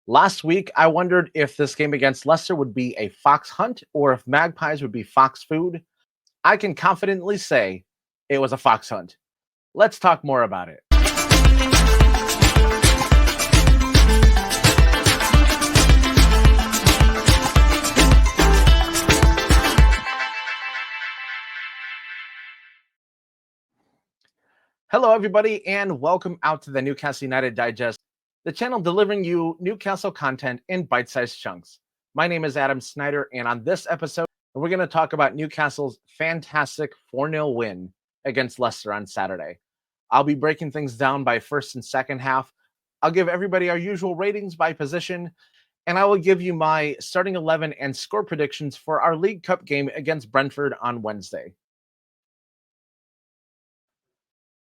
Last week, I wondered if this game against Leicester would be a fox hunt or if magpies would be fox food. I can confidently say it was a fox hunt. Let's talk more about it. Hello, everybody, and welcome out to the Newcastle United Digest, the channel delivering you Newcastle content in bite-sized chunks. My name is Adam Snyder, and on this episode, we're going to talk about Newcastle's fantastic 4-0 win against Leicester on Saturday. I'll be breaking things down by first and second half. I'll give everybody our usual ratings by position, and I will give you my starting 11 and score predictions for our League Cup game against Brentford on Wednesday.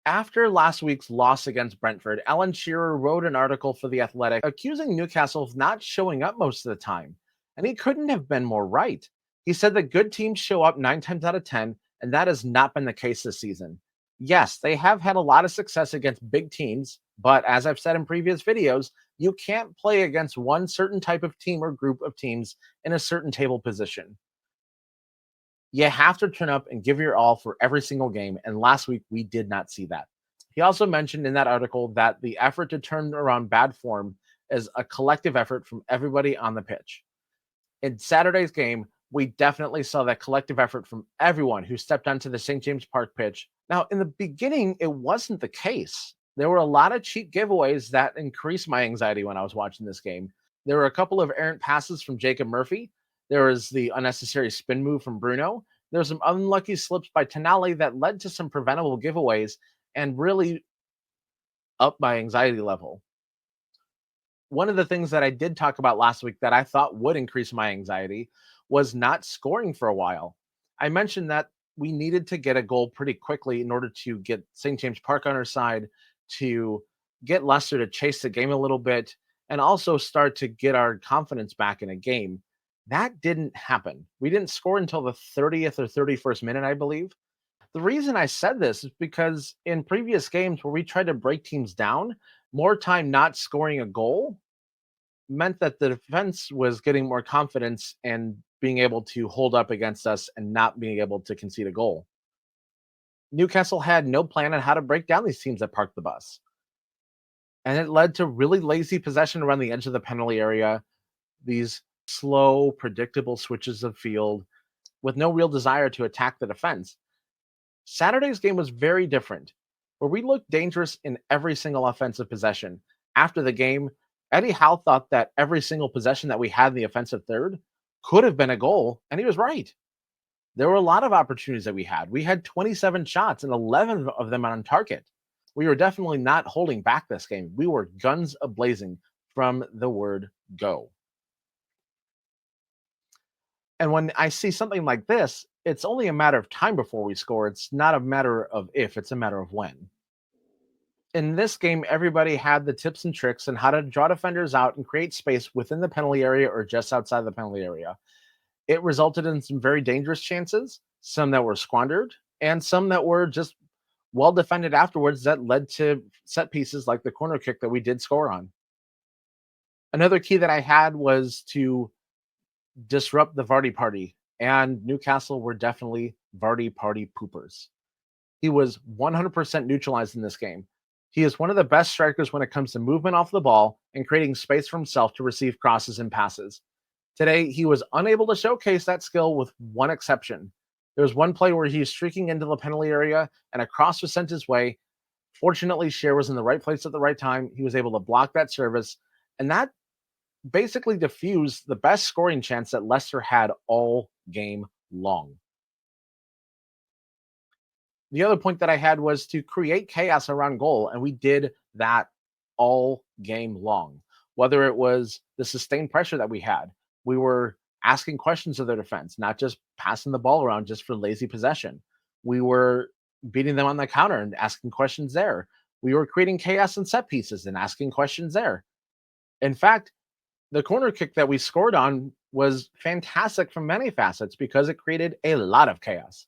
After last week's loss against Brentford, Alan Shearer wrote an article for The Athletic accusing Newcastle of not showing up most of the time. And he couldn't have been more right. He said that good teams show up 9 times out of 10, and that has not been the case this season. Yes, they have had a lot of success against big teams, but as I've said in previous videos, you can't play against one certain type of team or group of teams in a certain table position. You have to turn up and give your all for every single game, and last week we did not see that. He also mentioned in that article that the effort to turn around bad form is a collective effort from everybody on the pitch. In Saturday's game, we definitely saw that collective effort from everyone who stepped onto the St. James Park pitch. Now, in the beginning, it wasn't the case. There were a lot of cheap giveaways that increased my anxiety when I was watching this game. There were a couple of errant passes from Jacob Murphy. There was the unnecessary spin move from Bruno. There were some unlucky slips by Tonali that led to some preventable giveaways and really upped my anxiety level. One of the things that I did talk about last week that I thought would increase my anxiety was not scoring for a while. I mentioned that we needed to get a goal pretty quickly in order to get St. James Park on our side, to get Leicester to chase the game a little bit, and also start to get our confidence back in a game. That didn't happen. We didn't score until the 30th or 31st minute, I believe. The reason I said this is because in previous games where we tried to break teams down, more time not scoring a goal meant that the defense was getting more confidence and being able to hold up against us and not being able to concede a goal. Newcastle had no plan on how to break down these teams that parked the bus. And it led to really lazy possession around the edge of the penalty area, these slow, predictable switches of field with no real desire to attack the defense. Saturday's game was very different, where we looked dangerous in every single offensive possession. After the game, Eddie Howe thought that every single possession that we had in the offensive third could have been a goal, and he was right. There were a lot of opportunities that we had. We had 27 shots and 11 of them on target. We were definitely not holding back this game. We were guns a-blazing from the word go. And when I see something like this, it's only a matter of time before we score. It's not a matter of if, it's a matter of when. In this game, everybody had the tips and tricks on how to draw defenders out and create space within the penalty area or just outside the penalty area. It resulted in some very dangerous chances, some that were squandered, and some that were just well defended afterwards that led to set pieces like the corner kick that we did score on. Another key that I had was to disrupt the Vardy party, and Newcastle were definitely Vardy party poopers. He was 100% neutralized in this game. He is one of the best strikers when it comes to movement off the ball and creating space for himself to receive crosses and passes. Today, he was unable to showcase that skill with one exception. There was one play where he was streaking into the penalty area and a cross was sent his way. Fortunately, Shearer was in the right place at the right time. He was able to block that service, and that basically diffused the best scoring chance that Leicester had all game long. The other point that I had was to create chaos around goal, and we did that all game long. Whether it was the sustained pressure that we had, we were asking questions of their defense, not just passing the ball around just for lazy possession. We were beating them on the counter and asking questions there. We were creating chaos and set pieces and asking questions there. In fact, the corner kick that we scored on was fantastic from many facets because it created a lot of chaos.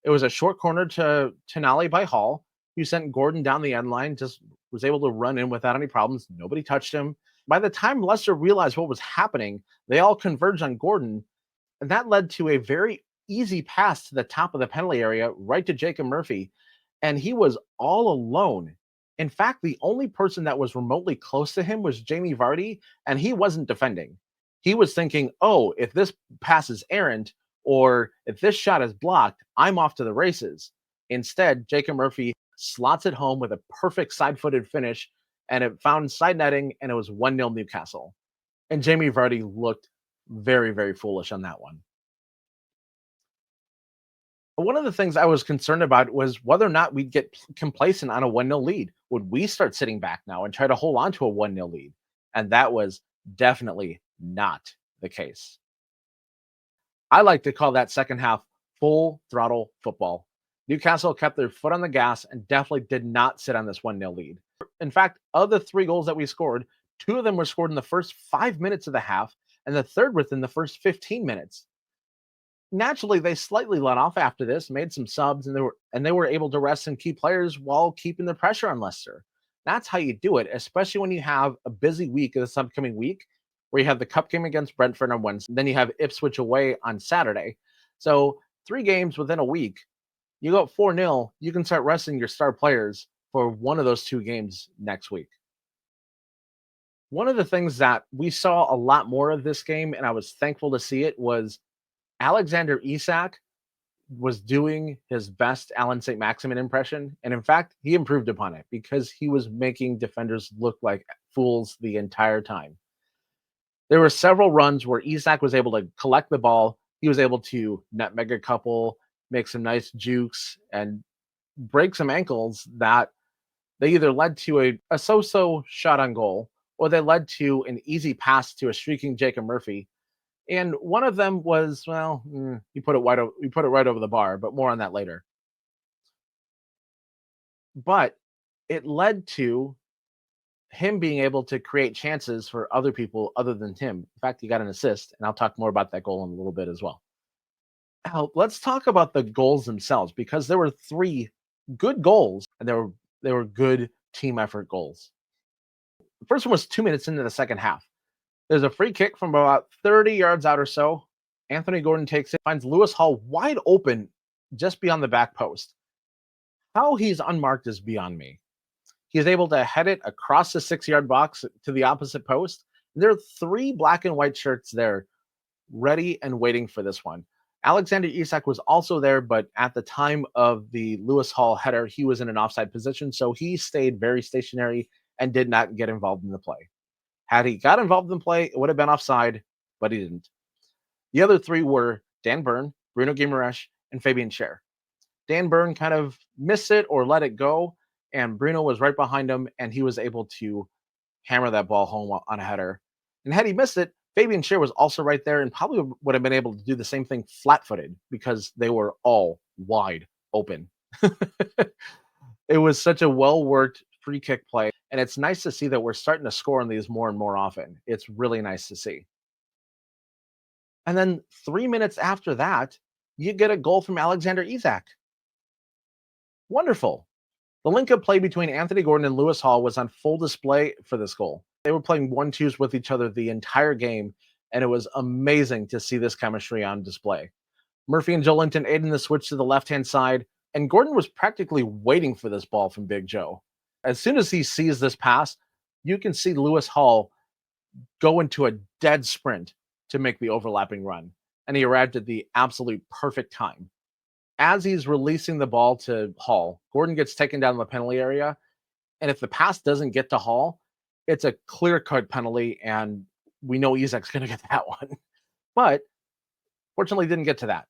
It was a short corner to Tonali by Hall, who sent Gordon down the end line, just was able to run in without any problems. Nobody touched him. By the time Leicester realized what was happening, they all converged on Gordon, and that led to a very easy pass to the top of the penalty area, right to Jacob Murphy. And he was all alone. In fact, the only person that was remotely close to him was Jamie Vardy, and he wasn't defending. He was thinking, oh, if this pass is errant or if this shot is blocked, I'm off to the races. Instead, Jacob Murphy slots it home with a perfect side footed finish, and it found side netting, and it was 1-0 Newcastle. And Jamie Vardy looked very, very foolish on that one. One of the things I was concerned about was whether or not we'd get complacent on a 1-0 lead. Would we start sitting back now and try to hold on to a 1-0 lead? And that was definitely not the case. I like to call that second half full throttle football. Newcastle kept their foot on the gas and definitely did not sit on this 1-0 lead. In fact, of the 3 goals that we scored, 2 of them were scored in the first 5 minutes of the half, and the third within the first 15 minutes. Naturally, they slightly let off after this, made some subs, and they were able to rest some key players while keeping the pressure on Leicester. That's how you do it, especially when you have a busy week this upcoming week, where you have the cup game against Brentford on Wednesday, then you have Ipswich away on Saturday. So 3 games within a week, you go up 4-0, you can start resting your star players for one of those 2 games next week. One of the things that we saw a lot more of this game, and I was thankful to see it, was Alexander Isak was doing his best Alan St. Maximin impression. And in fact, he improved upon it because he was making defenders look like fools the entire time. There were several runs where Isak was able to collect the ball. He was able to nutmeg a couple, make some nice jukes, and break some ankles that they either led to a so-so shot on goal or they led to an easy pass to a streaking Jacob Murphy. And one of them was, well, he put it right over the bar, but more on that later. But it led to him being able to create chances for other people other than him. In fact, he got an assist, and I'll talk more about that goal in a little bit as well. Now, let's talk about the goals themselves because there were 3 good goals, and they were good team effort goals. The first one was 2 minutes into the second half. There's a free kick from about 30 yards out or so. Anthony Gordon takes it, finds Lewis Hall wide open just beyond the back post. How he's unmarked is beyond me. He's able to head it across the 6-yard box to the opposite post. There are 3 black and white shirts there ready and waiting for this one. Alexander Isak was also there, but at the time of the Lewis Hall header, he was in an offside position, so he stayed very stationary and did not get involved in the play. Had he got involved in play, it would have been offside, but he didn't. The other 3 were Dan Burn, Bruno Guimaraes, and Fabian Schär. Dan Burn kind of missed it or let it go, and Bruno was right behind him, and he was able to hammer that ball home on a header. And had he missed it, Fabian Schär was also right there and probably would have been able to do the same thing flat-footed because they were all wide open. It was such a well-worked free kick play, and it's nice to see that we're starting to score on these more and more often. It's really nice to see. And then 3 minutes after that, you get a goal from Alexander Isak. Wonderful. The link-up play between Anthony Gordon and Lewis Hall was on full display for this goal. They were playing 1-2s with each other the entire game, and it was amazing to see this chemistry on display. Murphy and Joelinton aided the switch to the left-hand side, and Gordon was practically waiting for this ball from Big Joe. As soon as he sees this pass, you can see Lewis Hall go into a dead sprint to make the overlapping run, and he arrived at the absolute perfect time. As he's releasing the ball to Hall, Gordon gets taken down in the penalty area, and if the pass doesn't get to Hall, it's a clear-cut penalty, and we know Isak's going to get that one. But fortunately, didn't get to that.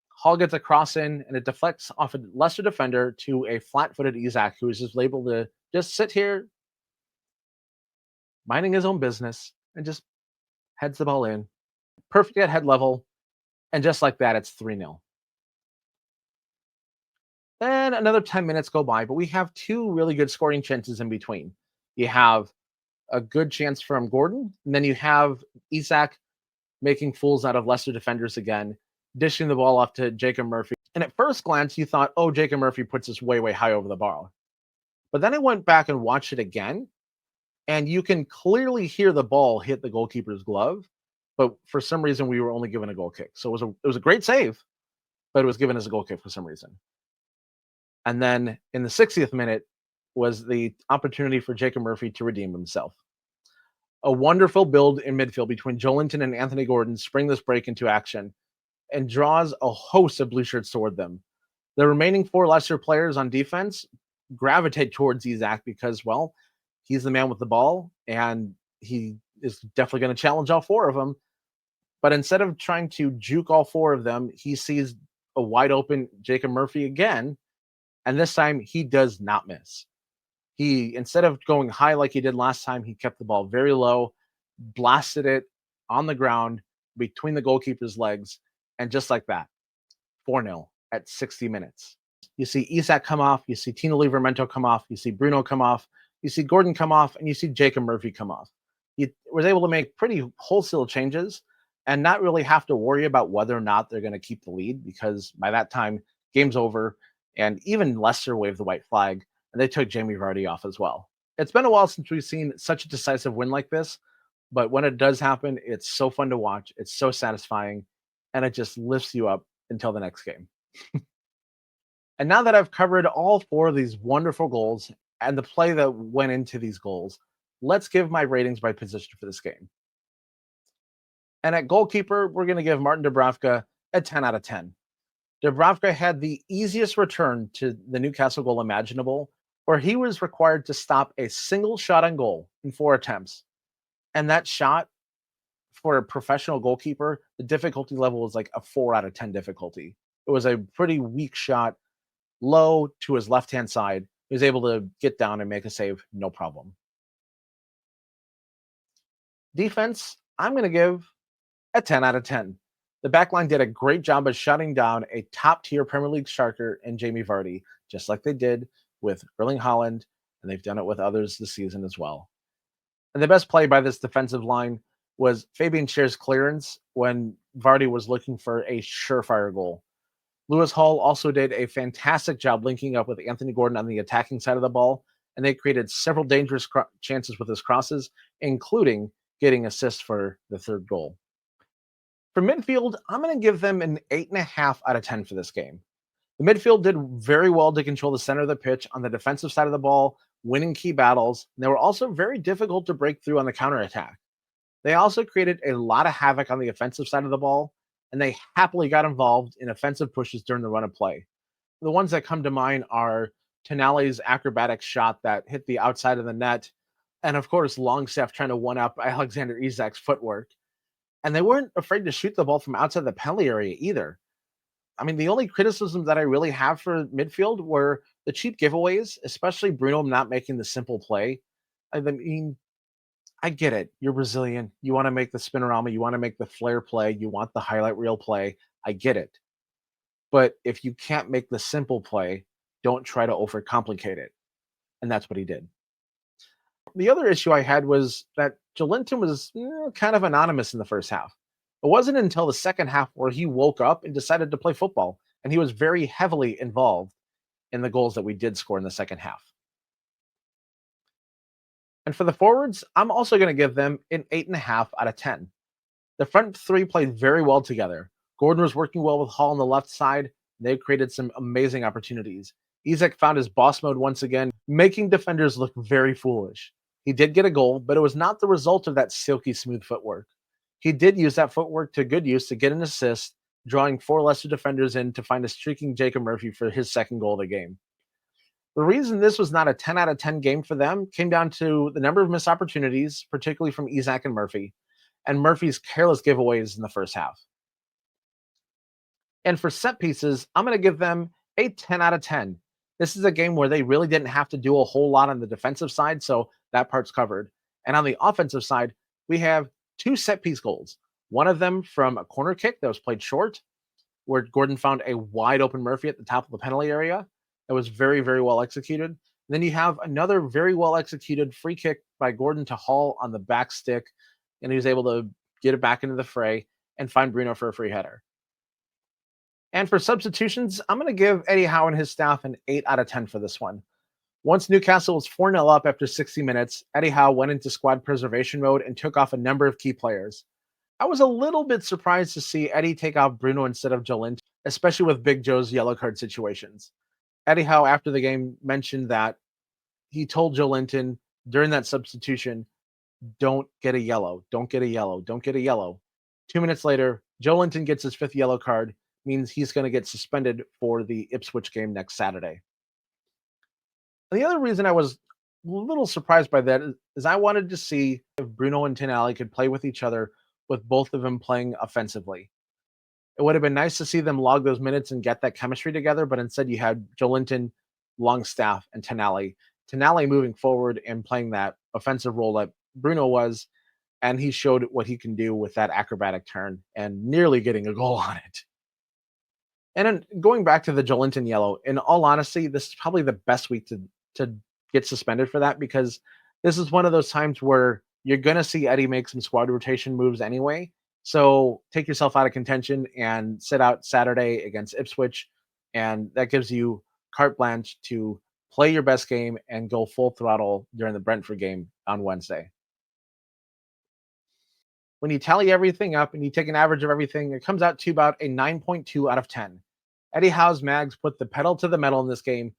Hall gets a cross in, and it deflects off a Leicester defender to a flat-footed Isak, who is just able to just sit here, minding his own business, and just heads the ball in. Perfect at head level, and just like that, it's 3-0. Then another 10 minutes go by, but we have 2 really good scoring chances in between. You have a good chance from Gordon, and then you have Isak making fools out of Leicester defenders again, dishing the ball off to Jacob Murphy. And at first glance, you thought, oh, Jacob Murphy puts this way, way high over the bar. But then I went back and watched it again, And you can clearly hear the ball hit the goalkeeper's glove, but for some reason we were only given a goal kick. So it was a great save, but it was given as a goal kick for some reason. And then in the 60th minute was the opportunity for Jacob Murphy to redeem himself. A wonderful build in midfield between Joelinton and Anthony Gordon spring this break into action and draws a host of blue shirts toward them. The remaining four Leicester players on defense gravitate towards Isak because, well, he's the man with the ball and he is definitely going to challenge all four of them. But instead of trying to juke all four of them, he sees a wide open Jacob Murphy again. And this time he does not miss. He, instead of going high like he did last time, he kept the ball very low, blasted it on the ground between the goalkeeper's legs. And just like that, 4-0 at 60 minutes. You see Isak come off, you see Tino Livramento come off, you see Bruno come off, you see Gordon come off, and you see Jacob Murphy come off. He was able to make pretty wholesale changes and not really have to worry about whether or not they're going to keep the lead because by that time, game's over, and even Leicester waved the white flag, and they took Jamie Vardy off as well. It's been a while since we've seen such a decisive win like this, but when it does happen, it's so fun to watch, it's so satisfying, and it just lifts you up until the next game. And now that I've covered all four of these wonderful goals and the play that went into these goals, let's give my ratings by position for this game. And at goalkeeper, we're going to give Martin Dubravka a 10 out of 10. Dubravka had the easiest return to the Newcastle goal imaginable, where he was required to stop a single shot on goal in 4 attempts. And that shot, for a professional goalkeeper, the difficulty level was like a 4 out of 10 difficulty. It was a pretty weak shot, low to his left-hand side. He was able to get down and make a save, no problem. Defense, I'm going to give a 10 out of 10. The backline did a great job of shutting down a top-tier Premier League striker in Jamie Vardy, just like they did with Erling Haaland, and they've done it with others this season as well. And the best play by this defensive line was Fabian Schär's clearance when Vardy was looking for a surefire goal. Lewis Hall also did a fantastic job linking up with Anthony Gordon on the attacking side of the ball, and they created several dangerous chances with his crosses, including getting assists for the third goal. For midfield, I'm going to give them an 8.5 out of 10 for this game. The midfield did very well to control the center of the pitch on the defensive side of the ball, winning key battles, and they were also very difficult to break through on the counterattack. They also created a lot of havoc on the offensive side of the ball, and they happily got involved in offensive pushes during the run of play. The ones that come to mind are Tonali's acrobatic shot that hit the outside of the net, and of course, Longstaff trying to one-up Alexander Isak's footwork. And they weren't afraid to shoot the ball from outside the penalty area either. I mean, the only criticism that I really have for midfield were the cheap giveaways, especially Bruno not making the simple play. I mean, I get it. You're Brazilian. You want to make the spinorama. You want to make the flair play. You want the highlight reel play. I get it. But if you can't make the simple play, don't try to overcomplicate it. And that's what he did. The other issue I had was that Joelinton was kind of anonymous in the first half. It wasn't until the second half where he woke up and decided to play football, and he was very heavily involved in the goals that we did score in the second half. And for the forwards, I'm also going to give them an 8.5 out of 10. The front three played very well together. Gordon was working well with Hall on the left side. They created some amazing opportunities. Isak found his boss mode once again, making defenders look very foolish. He did get a goal, but it was not the result of that silky smooth footwork. He did use that footwork to good use to get an assist, drawing 4 Leicester defenders in to find a streaking Jacob Murphy for his second goal of the game. The reason this was not a 10 out of 10 game for them came down to the number of missed opportunities, particularly from Isak and Murphy, and Murphy's careless giveaways in the first half. And for set pieces, I'm going to give them a 10 out of 10. This is a game where they really didn't have to do a whole lot on the defensive side, so that part's covered. And on the offensive side, we have 2 set-piece goals. One of them from a corner kick that was played short, where Gordon found a wide-open Murphy at the top of the penalty area. That was very, very well executed. And then you have another very well-executed free kick by Gordon to Hall on the back stick, and he was able to get it back into the fray and find Bruno for a free header. And for substitutions, I'm going to give Eddie Howe and his staff an 8 out of 10 for this one. Once Newcastle was 4-0 up after 60 minutes, Eddie Howe went into squad preservation mode and took off a number of key players. I was a little bit surprised to see Eddie take off Bruno instead of Joelinton, especially with Big Joe's yellow card situations. Eddie Howe, after the game, mentioned that he told Joelinton during that substitution, don't get a yellow, don't get a yellow, don't get a yellow. 2 minutes later, Joelinton gets his fifth yellow card, means he's going to get suspended for the Ipswich game next Saturday. And the other reason I was a little surprised by that is I wanted to see if Bruno and Tonali could play with each other with both of them playing offensively. It would have been nice to see them log those minutes and get that chemistry together, but instead you had Joelinton, Longstaff, and Tonali. Tonali moving forward and playing that offensive role that Bruno was, and he showed what he can do with that acrobatic turn and nearly getting a goal on it. And then going back to the Joelinton yellow, in all honesty, this is probably the best week to get suspended for that, because this is one of those times where you're going to see Eddie make some squad rotation moves anyway. So take yourself out of contention and sit out Saturday against Ipswich. And that gives you carte blanche to play your best game and go full throttle during the Brentford game on Wednesday. When you tally everything up and you take an average of everything, it comes out to about a 9.2 out of 10. Eddie Howe's Mags put the pedal to the metal in this game,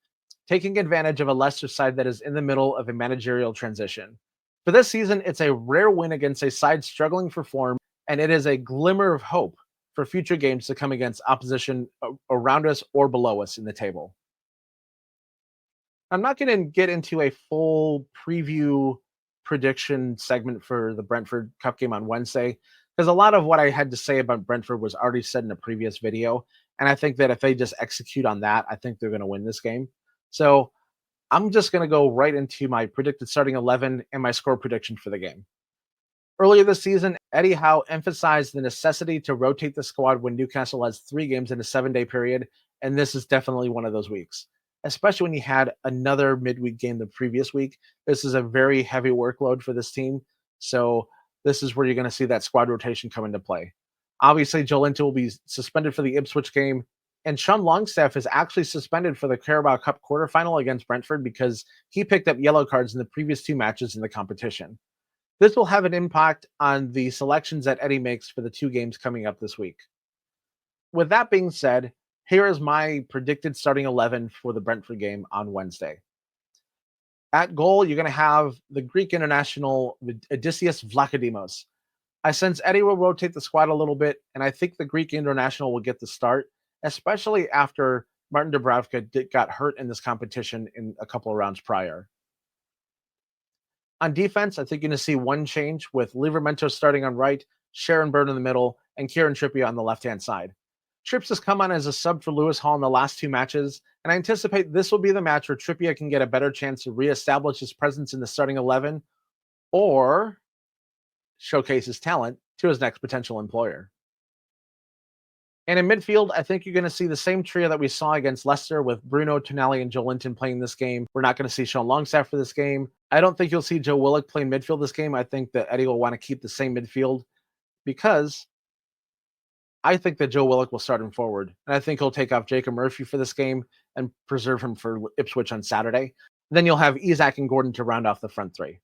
taking advantage of a Leicester side that is in the middle of a managerial transition. For this season, it's a rare win against a side struggling for form, and it is a glimmer of hope for future games to come against opposition around us or below us in the table. I'm not going to get into a full preview prediction segment for the Brentford Cup game on Wednesday, because a lot of what I had to say about Brentford was already said in a previous video. And I think that if they just execute on that, I think they're going to win this game. So I'm just going to go right into my predicted starting 11 and my score prediction for the game. Earlier this season, Eddie Howe emphasized the necessity to rotate the squad when Newcastle has 3 games in a 7-day period, and this is definitely one of those weeks. Especially when you had another midweek game the previous week. This is a very heavy workload for this team. So this is where you're going to see that squad rotation come into play. Obviously, Joelinton will be suspended for the Ipswich game, and Sean Longstaff is actually suspended for the Carabao Cup quarterfinal against Brentford because he picked up yellow cards in the previous 2 matches in the competition. This will have an impact on the selections that Eddie makes for the 2 games coming up this week. With that being said, here is my predicted starting 11 for the Brentford game on Wednesday. At goal, you're going to have the Greek international Odysseas Vlachodimos. I sense Eddie will rotate the squad a little bit, and I think the Greek international will get the start, especially after Martin Dubravka got hurt in this competition in a couple of rounds prior. On defense, I think you're going to see one change with Livramento starting on right, Sharon Byrne in the middle, and Kieran Trippier on the left-hand side. Trips has come on as a sub for Lewis Hall in the last 2 matches, and I anticipate this will be the match where Trippier can get a better chance to reestablish his presence in the starting 11 or showcase his talent to his next potential employer. And in midfield, I think you're going to see the same trio that we saw against Leicester with Bruno, Tonali, and Joelinton playing this game. We're not going to see Sean Longstaff for this game. I don't think you'll see Joe Willock playing midfield this game. I think that Eddie will want to keep the same midfield because I think that Joe Willock will start him forward. And I think he'll take off Jacob Murphy for this game and preserve him for Ipswich on Saturday. Then you'll have Isak and Gordon to round off the front 3.